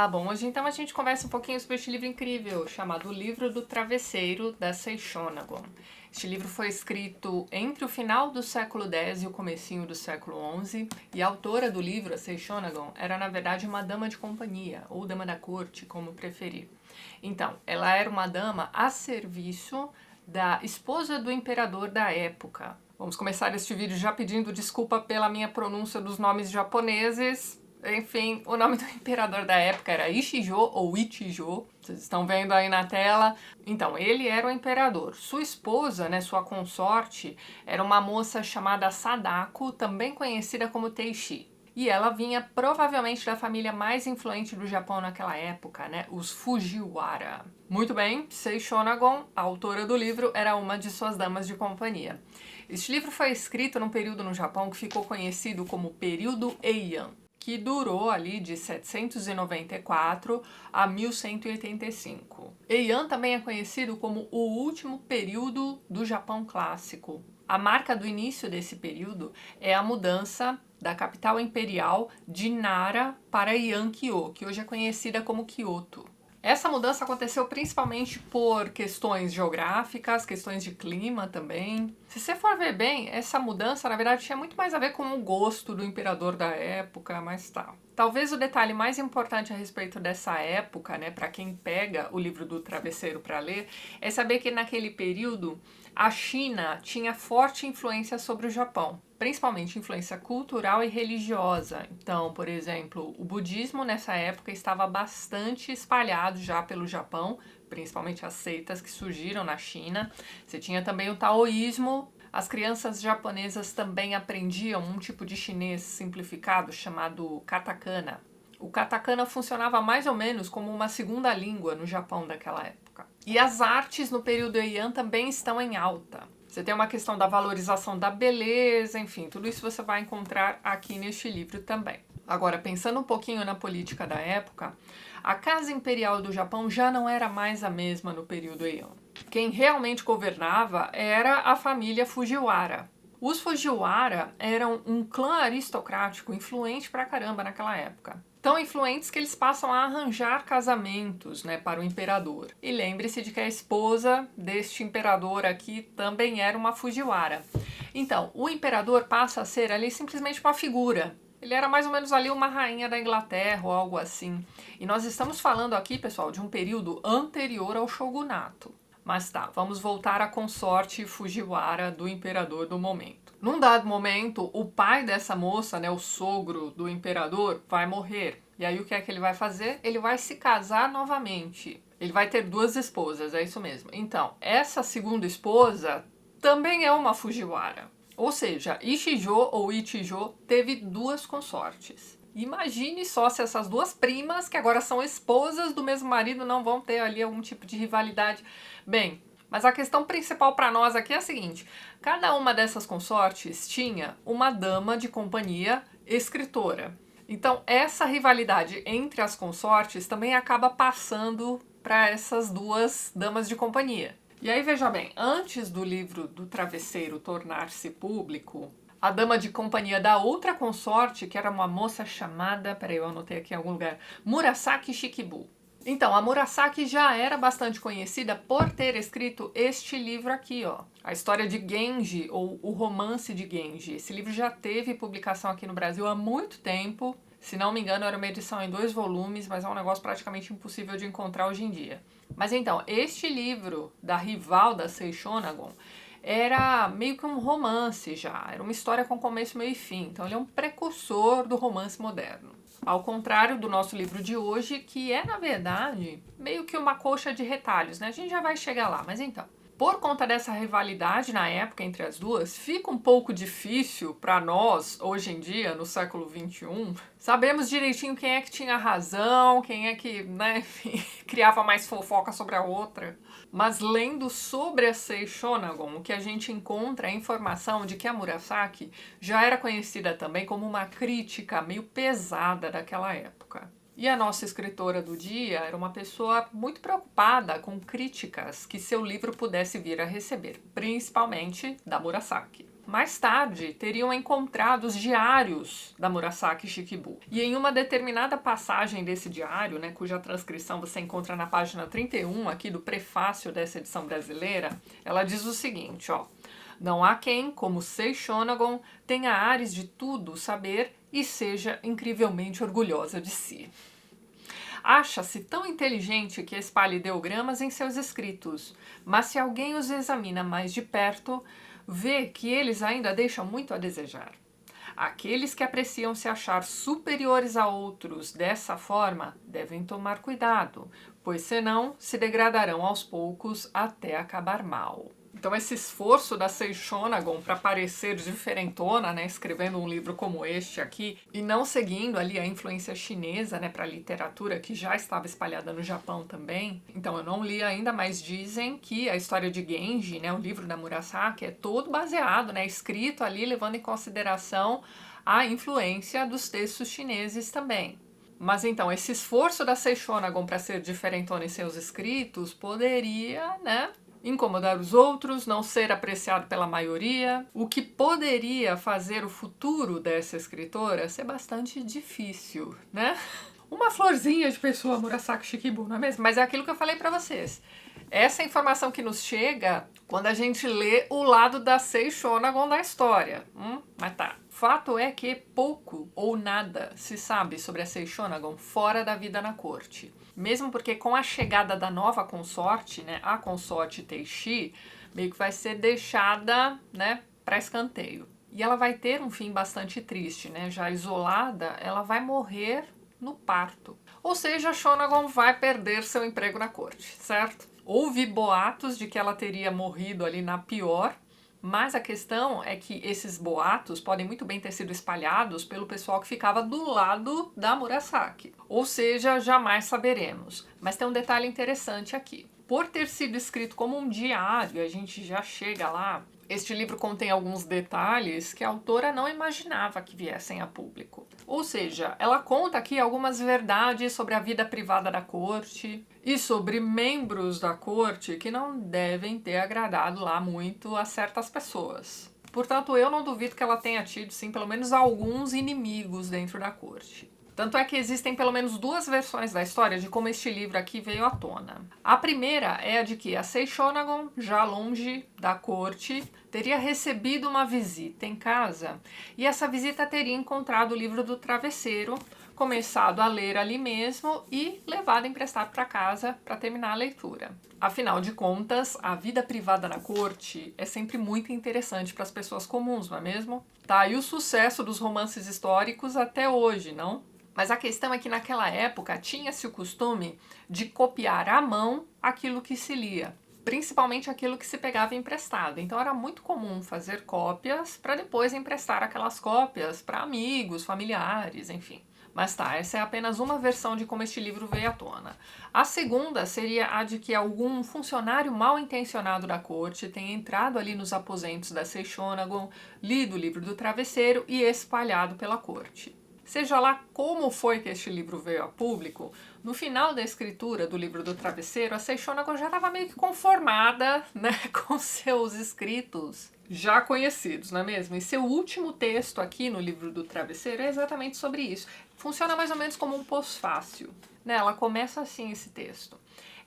bom, hoje então a gente conversa um pouquinho sobre este livro incrível, chamado O Livro do Travesseiro, da Seishonagon. Este livro foi escrito entre o final do século X e o comecinho do século XI, e a autora do livro, a Seishonagon, era na verdade uma dama de companhia, ou dama da corte, como preferir. Então, ela era uma dama a serviço da esposa do imperador da época. Vamos começar este vídeo já pedindo desculpa pela minha pronúncia dos nomes japoneses. Enfim, o nome do imperador da época era Ichijo ou Ichijo, vocês estão vendo aí na tela. Então, ele era o imperador. Sua esposa, né, sua consorte, era uma moça chamada Sadako, também conhecida como Teishi. E ela vinha provavelmente da família mais influente do Japão naquela época, né, os Fujiwara. Muito bem, Seishonagon, a autora do livro, era uma de suas damas de companhia. Este livro foi escrito num período no Japão que ficou conhecido como período Heian, que durou ali de 794 a 1185. Heian também é conhecido como o último período do Japão clássico. A marca do início desse período é a mudança da capital imperial de Nara para Iankyo, que hoje é conhecida como Kyoto. Essa mudança aconteceu principalmente por questões geográficas, questões de clima também. Se você for ver bem, essa mudança na verdade tinha muito mais a ver com o gosto do imperador da época, mas tá. Talvez o detalhe mais importante a respeito dessa época, né, para quem pega o livro do Travesseiro para ler, é saber que naquele período a China tinha forte influência sobre o Japão, principalmente influência cultural e religiosa. Então, por exemplo, o budismo nessa época estava bastante espalhado já pelo Japão, principalmente as seitas que surgiram na China. Você tinha também o taoísmo. As crianças japonesas também aprendiam um tipo de chinês simplificado chamado katakana. O katakana funcionava mais ou menos como uma segunda língua no Japão daquela época. E as artes no período Heian também estão em alta. Você tem uma questão da valorização da beleza, enfim, tudo isso você vai encontrar aqui neste livro também. Agora, pensando um pouquinho na política da época, a Casa Imperial do Japão já não era mais a mesma no período Heian. Quem realmente governava era a família Fujiwara. Os Fujiwara eram um clã aristocrático influente pra caramba naquela época. Tão influentes que eles passam a arranjar casamentos, né, para o imperador. E lembre-se de que a esposa deste imperador aqui também era uma Fujiwara. Então, o imperador passa a ser ali simplesmente uma figura. Ele era mais ou menos ali uma rainha da Inglaterra ou algo assim. E nós estamos falando aqui, pessoal, de um período anterior ao shogunato. Mas tá, vamos voltar à consorte Fujiwara do imperador do momento. Num dado momento, o pai dessa moça, né, o sogro do imperador, vai morrer. E aí o que é que ele vai fazer? Ele vai se casar novamente. Ele vai ter duas esposas, é isso mesmo. Então, essa segunda esposa também é uma Fujiwara. Ou seja, Ichijo ou Ichijo teve duas consortes. Imagine só se essas duas primas, que agora são esposas do mesmo marido, não vão ter ali algum tipo de rivalidade. Bem, mas a questão principal para nós aqui é a seguinte: cada uma dessas consortes tinha uma dama de companhia escritora. Então, essa rivalidade entre as consortes também acaba passando para essas duas damas de companhia. E aí, veja bem, antes do livro do Travesseiro tornar-se público, a dama de companhia da outra consorte, que era uma moça chamada, peraí, eu anotei aqui em algum lugar, Murasaki Shikibu. Então, a Murasaki já era bastante conhecida por ter escrito este livro aqui, ó. A história de Genji, ou o romance de Genji. Esse livro já teve publicação aqui no Brasil há muito tempo. Se não me engano, era uma edição em 2 volumes, mas é um negócio praticamente impossível de encontrar hoje em dia. Mas então, este livro da rival da Seishonagon era meio que um romance já. Era uma história com começo, meio e fim. Então, ele é um precursor do romance moderno. Ao contrário do nosso livro de hoje, que é, na verdade, meio que uma coxa de retalhos, né? A gente já vai chegar lá, mas então. Por conta dessa rivalidade na época entre as duas, fica um pouco difícil para nós, hoje em dia, no século XXI, sabemos direitinho quem é que tinha razão, quem é que, né, enfim, criava mais fofoca sobre a outra. Mas lendo sobre a Seishonagon, o que a gente encontra é a informação de que a Murasaki já era conhecida também como uma crítica meio pesada daquela época. E a nossa escritora do dia era uma pessoa muito preocupada com críticas que seu livro pudesse vir a receber, principalmente da Murasaki. mais tarde teriam encontrado os diários da Murasaki Shikibu. E em uma determinada passagem desse diário, né, cuja transcrição você encontra na página 31 aqui do prefácio dessa edição brasileira, ela diz o seguinte, ó: não há quem, como Sei Shonagon, tenha ares de tudo saber e seja incrivelmente orgulhosa de si. Acha-se tão inteligente que espalha ideogramas em seus escritos, mas se alguém os examina mais de perto, vê que eles ainda deixam muito a desejar. Aqueles que apreciam se achar superiores a outros dessa forma devem tomar cuidado, pois senão se degradarão aos poucos até acabar mal. Então esse esforço da Sei Shonagon para parecer diferentona, né, escrevendo um livro como este aqui, e não seguindo ali a influência chinesa, né, para a literatura que já estava espalhada no Japão também. Então eu não li ainda, mas dizem que a história de Genji, né, o livro da Murasaki, é todo baseado, né, escrito ali levando em consideração a influência dos textos chineses também. Mas então, esse esforço da Sei Shonagon para ser diferentona em seus escritos poderia, né, incomodar os outros, não ser apreciado pela maioria, o que poderia fazer o futuro dessa escritora ser bastante difícil, né? Uma florzinha de pessoa, Murasaki Shikibu, não é mesmo? Mas é aquilo que eu falei pra vocês. Essa informação que nos chega quando a gente lê o lado da Sei Shonagon da história. Mas tá. Fato é que pouco ou nada se sabe sobre a Sei Shonagon fora da vida na corte. Mesmo porque com a chegada da nova consorte, né, a consorte Teishi, meio que vai ser deixada, né, para escanteio. E ela vai ter um fim bastante triste, né? Já isolada, ela vai morrer no parto. Ou seja, Shonagon vai perder seu emprego na corte, certo? Houve boatos de que ela teria morrido ali na pior, mas a questão é que esses boatos podem muito bem ter sido espalhados pelo pessoal que ficava do lado da Murasaki. Ou seja, jamais saberemos. Mas tem um detalhe interessante aqui. Por ter sido escrito como um diário, a gente já chega lá. Este livro contém alguns detalhes que a autora não imaginava que viessem a público. Ou seja, ela conta aqui algumas verdades sobre a vida privada da corte e sobre membros da corte que não devem ter agradado lá muito a certas pessoas. Portanto, eu não duvido que ela tenha tido, sim, pelo menos alguns inimigos dentro da corte. Tanto é que existem pelo menos duas versões da história de como este livro aqui veio à tona. A primeira é a de que a Sei Shonagon, já longe da corte, teria recebido uma visita em casa e essa visita teria encontrado o livro do travesseiro, começado a ler ali mesmo e levado emprestado para casa para terminar a leitura. Afinal de contas, a vida privada na corte é sempre muito interessante para as pessoas comuns, não é mesmo? Tá aí o sucesso dos romances históricos até hoje, não? Mas a questão é que naquela época tinha-se o costume de copiar à mão aquilo que se lia, principalmente aquilo que se pegava emprestado. Então era muito comum fazer cópias para depois emprestar aquelas cópias para amigos, familiares, enfim. Mas tá, essa é apenas uma versão de como este livro veio à tona. A segunda seria a de que algum funcionário mal intencionado da corte tenha entrado ali nos aposentos da Sei Shonagon, lido o livro do travesseiro e espalhado pela corte. Seja lá como foi que este livro veio a público, no final da escritura do livro do travesseiro, a Sei Shonagon já estava meio que conformada, né, com seus escritos já conhecidos, não é mesmo? E seu último texto aqui no livro do travesseiro é exatamente sobre isso. Funciona mais ou menos como um pós-fácil, né? Ela começa assim esse texto.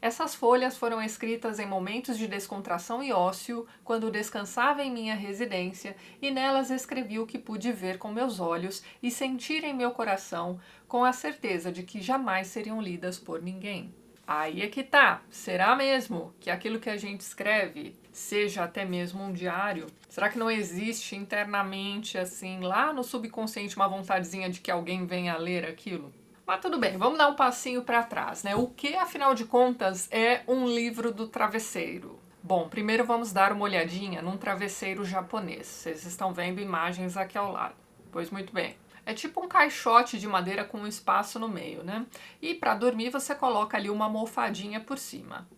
Essas folhas foram escritas em momentos de descontração e ócio, quando descansava em minha residência, e nelas escrevi o que pude ver com meus olhos e sentir em meu coração, com a certeza de que jamais seriam lidas por ninguém. Aí é que tá. Será mesmo que aquilo que a gente escreve seja até mesmo um diário? Será que não existe internamente, assim, lá no subconsciente, uma vontadezinha de que alguém venha ler aquilo? Mas tudo bem, vamos dar um passinho para trás, né? O que, afinal de contas, é um livro do travesseiro? Bom, primeiro vamos dar uma olhadinha num travesseiro japonês. Vocês estão vendo imagens aqui ao lado. Pois muito bem. É tipo um caixote de madeira com um espaço no meio, né? E para dormir você coloca ali uma almofadinha por cima.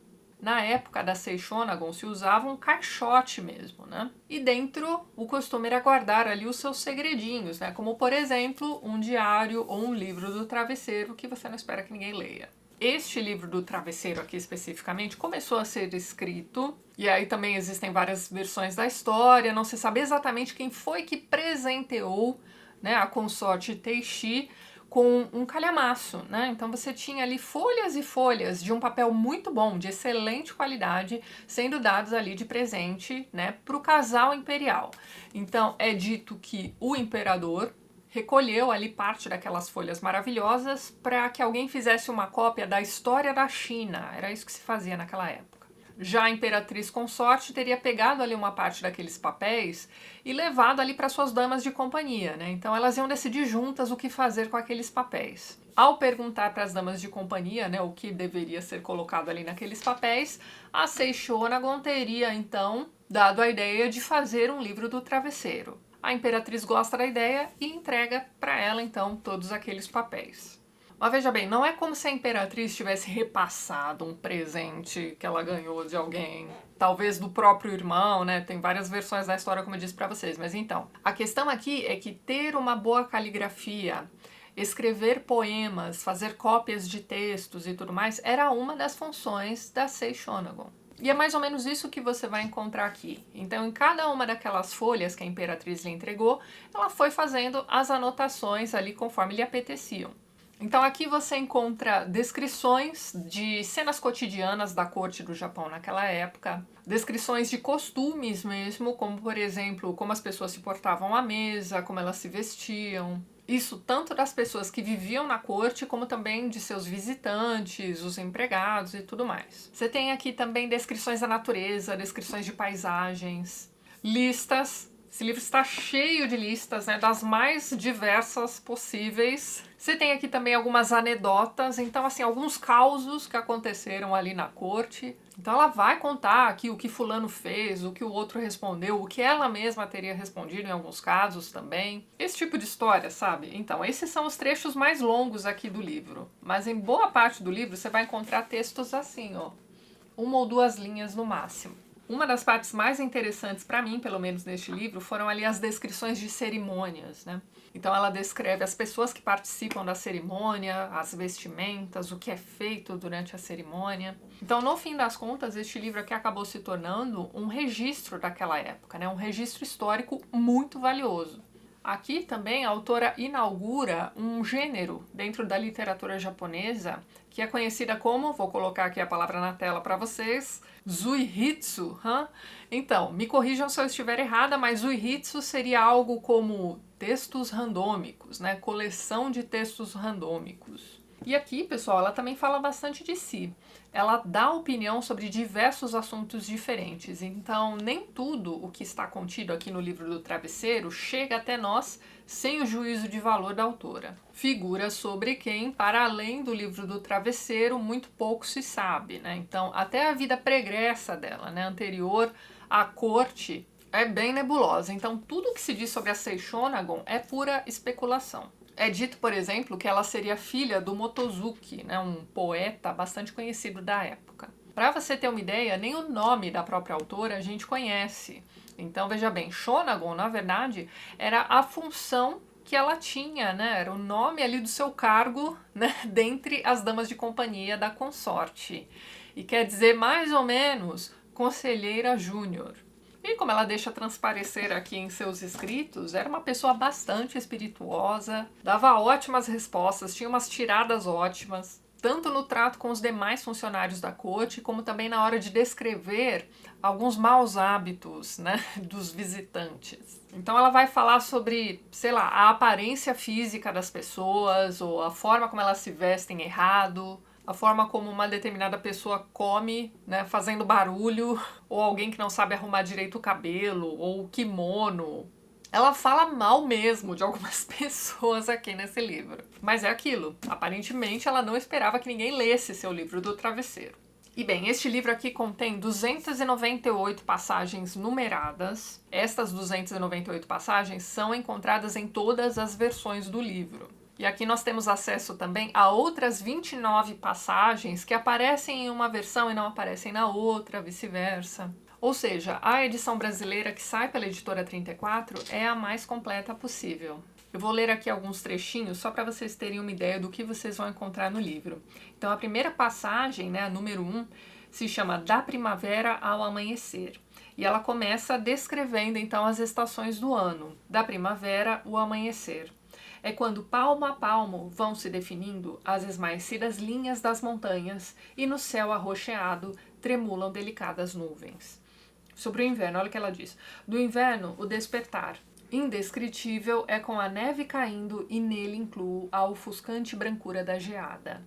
Na época da Sei Shonagon se usava um caixote mesmo, né? E dentro o costume era guardar ali os seus segredinhos, né? Como, por exemplo, um diário ou um livro do travesseiro que você não espera que ninguém leia. Este livro do travesseiro aqui especificamente começou a ser escrito, e aí também existem várias versões da história, não se sabe exatamente quem foi que presenteou, né, a consorte Teixi com um calhamaço, né? Então você tinha ali folhas e folhas de um papel muito bom, de excelente qualidade, sendo dados ali de presente, né, para o casal imperial. Então é dito que o imperador recolheu ali parte daquelas folhas maravilhosas para que alguém fizesse uma cópia da história da China. Era isso que se fazia naquela época. Já a imperatriz consorte teria pegado ali uma parte daqueles papéis e levado ali para suas damas de companhia, né? Então elas iam decidir juntas o que fazer com aqueles papéis. Ao perguntar para as damas de companhia, né, o que deveria ser colocado ali naqueles papéis, a Seishonagon teria então dado a ideia de fazer um livro do travesseiro. A imperatriz gosta da ideia e entrega para ela então todos aqueles papéis. Mas veja bem, não é como se a imperatriz tivesse repassado um presente que ela ganhou de alguém, talvez do próprio irmão, né? Tem várias versões da história, como eu disse para vocês. Mas então, a questão aqui é que ter uma boa caligrafia, escrever poemas, fazer cópias de textos e tudo mais, era uma das funções da Seishonagon. E é mais ou menos isso que você vai encontrar aqui. Então, em cada uma daquelas folhas que a imperatriz lhe entregou, ela foi fazendo as anotações ali conforme lhe apeteciam. Então aqui você encontra descrições de cenas cotidianas da corte do Japão naquela época, descrições de costumes mesmo, como por exemplo, como as pessoas se portavam à mesa, como elas se vestiam. Isso tanto das pessoas que viviam na corte, como também de seus visitantes, os empregados e tudo mais. Você tem aqui também descrições da natureza, descrições de paisagens, listas. Esse livro está cheio de listas, né, das mais diversas possíveis. Você tem aqui também algumas anedotas, então assim, alguns causos que aconteceram ali na corte. Então ela vai contar aqui o que fulano fez, o que o outro respondeu, o que ela mesma teria respondido em alguns casos também. Esse tipo de história, sabe? Então, esses são os trechos mais longos aqui do livro. Mas em boa parte do livro você vai encontrar textos assim, ó, 1 ou 2 linhas no máximo. Uma das partes mais interessantes para mim, pelo menos neste livro, foram ali as descrições de cerimônias, né? Então ela descreve as pessoas que participam da cerimônia, as vestimentas, o que é feito durante a cerimônia. Então, no fim das contas, este livro aqui acabou se tornando um registro daquela época, né? Um registro histórico muito valioso. Aqui também a autora inaugura um gênero dentro da literatura japonesa que é conhecida como, vou colocar aqui a palavra na tela para vocês, Zuihitsu. Então, me corrijam se eu estiver errada, mas Zuihitsu seria algo como textos randômicos, né? Coleção de textos randômicos. E aqui, pessoal, ela também fala bastante de si. Ela dá opinião sobre diversos assuntos diferentes, então nem tudo o que está contido aqui no livro do travesseiro chega até nós sem o juízo de valor da autora. Figura sobre quem, para além do livro do travesseiro, muito pouco se sabe, né? Então, até a vida pregressa dela, né, anterior à corte, é bem nebulosa. Então, tudo que se diz sobre a Seishonagon é pura especulação. É dito, por exemplo, que ela seria filha do Motozuki, né, um poeta bastante conhecido da época. Para você ter uma ideia, nem o nome da própria autora a gente conhece. Então, veja bem, Shonagon, na verdade, era a função que ela tinha, né? Era o nome ali do seu cargo, né, dentre as damas de companhia da consorte. E quer dizer, mais ou menos, conselheira júnior. E como ela deixa transparecer aqui em seus escritos, era uma pessoa bastante espirituosa, dava ótimas respostas, tinha umas tiradas ótimas, tanto no trato com os demais funcionários da corte, como também na hora de descrever alguns maus hábitos, né, dos visitantes. Então ela vai falar sobre, sei lá, a aparência física das pessoas, ou a forma como elas se vestem errado, a forma como uma determinada pessoa come, né, fazendo barulho, ou alguém que não sabe arrumar direito o cabelo, ou o kimono. Ela fala mal mesmo de algumas pessoas aqui nesse livro. Mas é aquilo, aparentemente ela não esperava que ninguém lesse seu livro do travesseiro. E bem, este livro aqui contém 298 passagens numeradas. Estas 298 passagens são encontradas em todas as versões do livro. E aqui nós temos acesso também a outras 29 passagens que aparecem em uma versão e não aparecem na outra, vice-versa. Ou seja, a edição brasileira que sai pela editora 34 é a mais completa possível. Eu vou ler aqui alguns trechinhos só para vocês terem uma ideia do que vocês vão encontrar no livro. Então, a primeira passagem, né, a número 1, se chama Da Primavera ao Amanhecer. E ela começa descrevendo, então, as estações do ano. Da primavera, o amanhecer. É quando palmo a palmo vão se definindo as esmaecidas linhas das montanhas e no céu arroxeado tremulam delicadas nuvens. Sobre o inverno, olha o que ela diz. Do inverno, o despertar. Indescritível é com a neve caindo e nele incluo a ofuscante brancura da geada.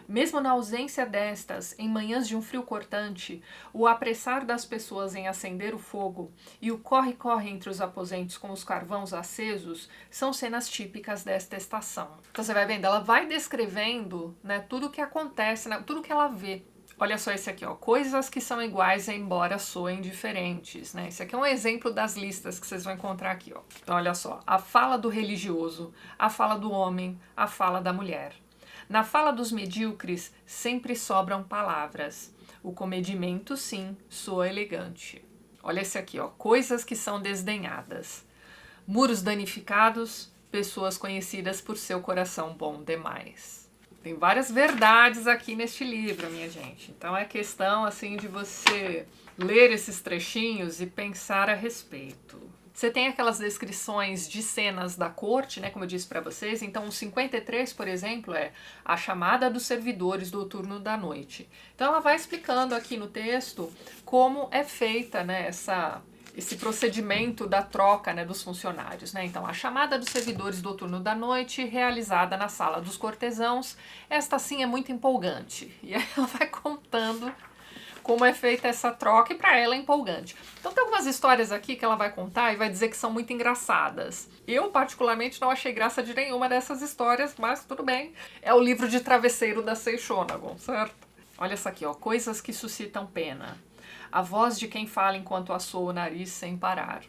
Mesmo na ausência destas, em manhãs de um frio cortante, o apressar das pessoas em acender o fogo e o corre-corre entre os aposentos com os carvões acesos são cenas típicas desta estação. Então você vai vendo, ela vai descrevendo, né, tudo o que acontece, né, tudo que ela vê. Olha só esse aqui, ó, coisas que são iguais embora soem diferentes, né? Esse aqui é um exemplo das listas que vocês vão encontrar aqui, ó. Então, olha só, a fala do religioso, a fala do homem, a fala da mulher. Na fala dos medíocres sempre sobram palavras. O comedimento, sim, soa elegante. Olha esse aqui, ó, coisas que são desdenhadas. Muros danificados, pessoas conhecidas por seu coração bom demais. Tem várias verdades aqui neste livro, minha gente. Então é questão, assim, de você ler esses trechinhos e pensar a respeito. Você tem aquelas descrições de cenas da corte, né, como eu disse para vocês. Então, o 53, por exemplo, é a chamada dos servidores do turno da noite. Então, ela vai explicando aqui no texto como é feita, né, esse procedimento da troca, né, dos funcionários, né? Então, a chamada dos servidores do turno da noite, realizada na sala dos cortesãos, esta sim é muito empolgante. E aí ela vai contando como é feita essa troca e para ela é empolgante. Então tem algumas histórias aqui que ela vai contar e vai dizer que são muito engraçadas. Eu particularmente não achei graça de nenhuma dessas histórias, mas tudo bem. É o livro de travesseiro da Seixonagon, certo? Olha essa aqui, ó, coisas que suscitam pena. A voz de quem fala enquanto assoa o nariz sem parar.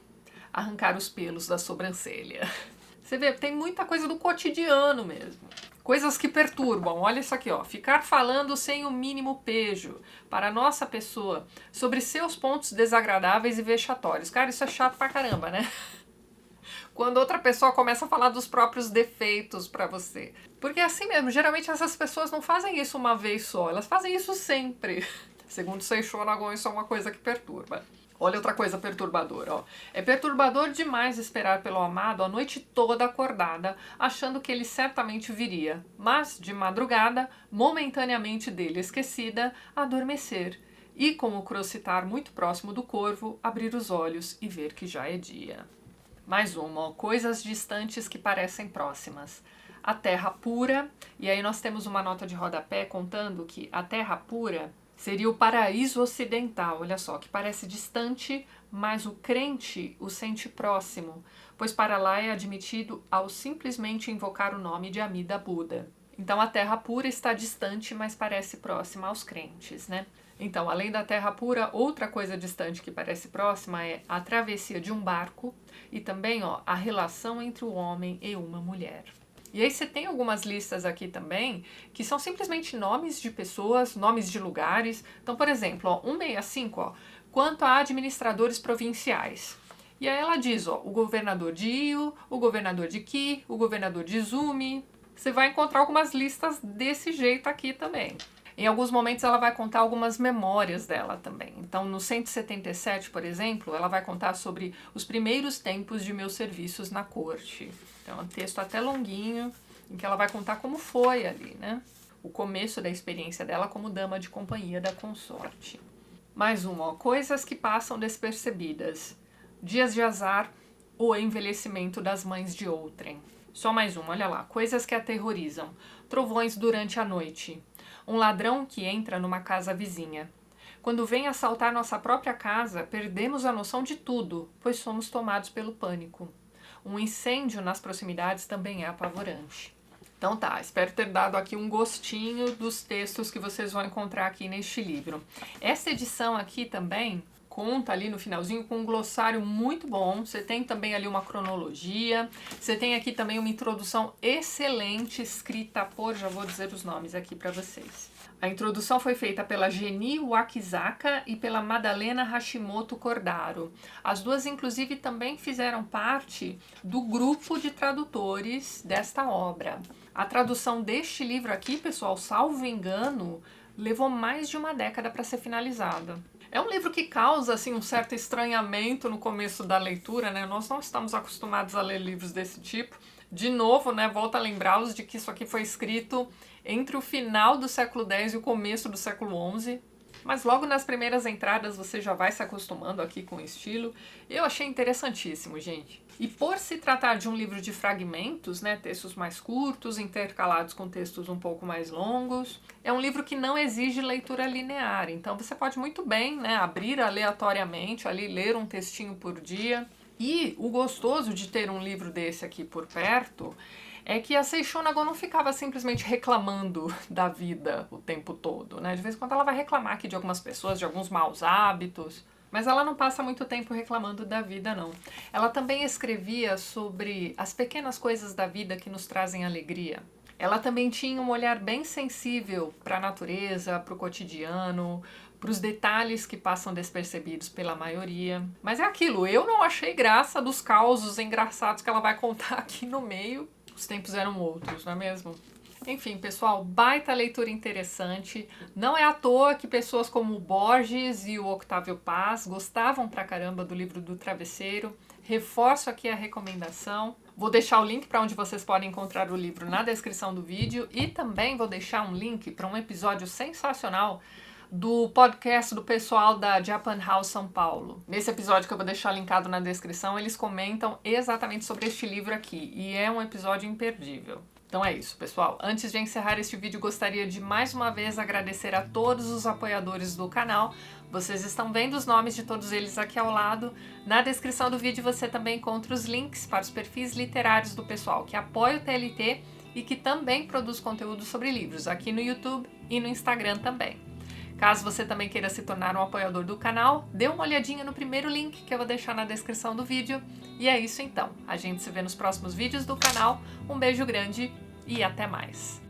Arrancar os pelos da sobrancelha. Você vê, tem muita coisa do cotidiano mesmo. Coisas que perturbam, olha isso aqui, ó. Ficar falando sem o mínimo pejo para a nossa pessoa sobre seus pontos desagradáveis e vexatórios. Cara, isso é chato pra caramba, né? Quando outra pessoa começa a falar dos próprios defeitos pra você. Porque é assim mesmo, geralmente essas pessoas não fazem isso uma vez só, elas fazem isso sempre. Segundo Seixonagon, isso é uma coisa que perturba. Olha outra coisa perturbadora, ó. É perturbador demais esperar pelo amado a noite toda acordada, achando que ele certamente viria, mas, de madrugada, momentaneamente dele esquecida, adormecer, e, com o crocitar muito próximo do corvo, abrir os olhos e ver que já é dia. Mais uma, ó. Coisas distantes que parecem próximas. A terra pura, e aí nós temos uma nota de rodapé contando que a terra pura seria o paraíso ocidental, olha só, que parece distante, mas o crente o sente próximo, pois para lá é admitido ao simplesmente invocar o nome de Amida Buda. Então a terra pura está distante, mas parece próxima aos crentes, né? Então, além da terra pura, outra coisa distante que parece próxima é a travessia de um barco e também, ó, a relação entre o homem e uma mulher. E aí você tem algumas listas aqui também, que são simplesmente nomes de pessoas, nomes de lugares. Então, por exemplo, ó, 165, ó, quanto a administradores provinciais. E aí ela diz, ó, o governador de Iyo, o governador de Ki, o governador de Izumi. Você vai encontrar algumas listas desse jeito aqui também. Em alguns momentos ela vai contar algumas memórias dela também. Então, no 177, por exemplo, ela vai contar sobre os primeiros tempos de meus serviços na corte. Então, é um texto até longuinho, em que ela vai contar como foi ali, né? O começo da experiência dela como dama de companhia da consorte. Mais uma, ó, coisas que passam despercebidas. Dias de azar, o envelhecimento das mães de outrem. Só mais uma, olha lá. Coisas que aterrorizam. Trovões durante a noite. Um ladrão que entra numa casa vizinha. Quando vem assaltar nossa própria casa, perdemos a noção de tudo, pois somos tomados pelo pânico. Um incêndio nas proximidades também é apavorante. Então tá, espero ter dado aqui um gostinho dos textos que vocês vão encontrar aqui neste livro. Essa edição aqui também conta ali no finalzinho com um glossário muito bom. Você tem também ali uma cronologia. Você tem aqui também uma introdução excelente escrita por, já vou dizer os nomes aqui para vocês. A introdução foi feita pela Geni Wakizaka e pela Madalena Hashimoto Cordaro. As duas, inclusive, também fizeram parte do grupo de tradutores desta obra. A tradução deste livro aqui, pessoal, salvo engano, levou mais de uma década para ser finalizada. É um livro que causa assim, um certo estranhamento no começo da leitura, né? Nós não estamos acostumados a ler livros desse tipo. De novo, né, volto a lembrá-los de que isso aqui foi escrito entre o final do século X e o começo do século XI. Mas logo nas primeiras entradas você já vai se acostumando aqui com o estilo. Eu achei interessantíssimo, gente. E por se tratar de um livro de fragmentos, né, textos mais curtos, intercalados com textos um pouco mais longos, é um livro que não exige leitura linear. Então você pode muito bem, né, abrir aleatoriamente, ali ler um textinho por dia. E o gostoso de ter um livro desse aqui por perto é que a Seishonagon não ficava simplesmente reclamando da vida o tempo todo, né? De vez em quando ela vai reclamar aqui de algumas pessoas, de alguns maus hábitos, mas ela não passa muito tempo reclamando da vida, não. Ela também escrevia sobre as pequenas coisas da vida que nos trazem alegria. Ela também tinha um olhar bem sensível para a natureza, para o cotidiano, para os detalhes que passam despercebidos pela maioria. Mas é aquilo, eu não achei graça dos causos engraçados que ela vai contar aqui no meio. Os tempos eram outros, não é mesmo? Enfim, pessoal, baita leitura interessante. Não é à toa que pessoas como o Borges e o Octávio Paz gostavam pra caramba do livro do Travesseiro. Reforço aqui a recomendação. Vou deixar o link para onde vocês podem encontrar o livro na descrição do vídeo e também vou deixar um link para um episódio sensacional do podcast do pessoal da Japan House São Paulo. Nesse episódio que eu vou deixar linkado na descrição, eles comentam exatamente sobre este livro aqui e é um episódio imperdível. Então é isso, pessoal. Antes de encerrar este vídeo, gostaria de mais uma vez agradecer a todos os apoiadores do canal. Vocês estão vendo os nomes de todos eles aqui ao lado. Na descrição do vídeo você também encontra os links para os perfis literários do pessoal que apoia o TLT e que também produz conteúdo sobre livros aqui no YouTube e no Instagram também. Caso você também queira se tornar um apoiador do canal, dê uma olhadinha no primeiro link que eu vou deixar na descrição do vídeo. E é isso então. A gente se vê nos próximos vídeos do canal. Um beijo grande e até mais!